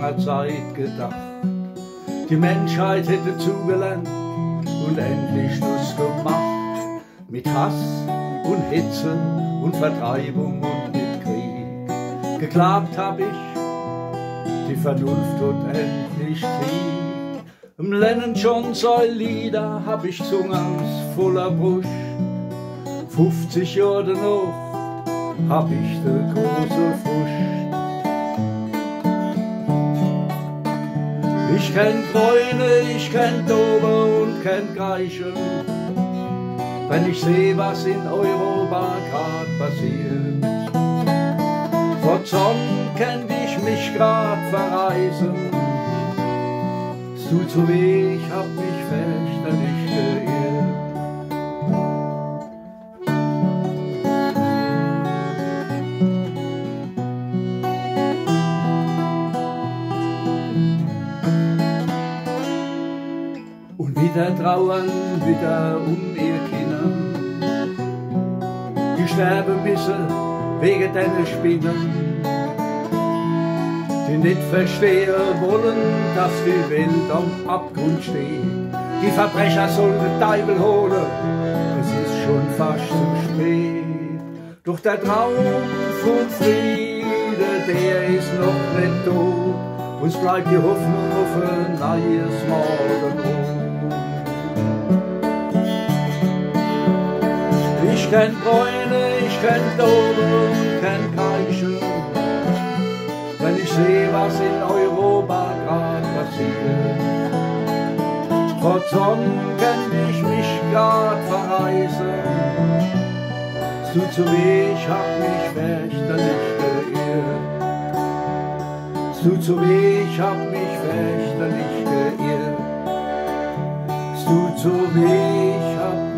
langer Zeit gedacht. Die Menschheit hätte zugelernt und endlich Schluss gemacht mit Hass und Hitze und Vertreibung und mit Krieg. Geklagt hab ich, die Vernunft tut endlich Krieg. Im Lennon schon zwei Lieder hab ich zungens voller Brust. 50 Jahre noch hab ich de große Frust. Ich kenn Bräune, ich kenn Dober und kenn Greichen. Wenn ich seh, was in Europa grad passiert. Vor Zorn kennt ich mich grad verreisen. Es tut so weh, ich hab mich fürchterlich geirrt. Und wieder trauern wieder ihr Kinder. Die sterben müssen wegen deiner Spinnen, die nicht verstehen wollen, dass die Welt am Abgrund steht. Die Verbrecher sollen den Teufel holen, es ist schon fast zu spät. Doch der Traum vom Friede, der ist noch nicht tot. Uns bleibt die Hoffnung auf ein neues Morgenrot. Ich kenn Bräune, ich kenn Dober und kenn Greichen. Wenn ich seh, was in Europa grad passiert. Vor Zorn kenn ich mich grad verreisen. Es tut so weh, ich hab mich fürchterlich geirrt. Es tut so weh, ich hab mich fürchterlich geirrt. Es tut so weh, ich hab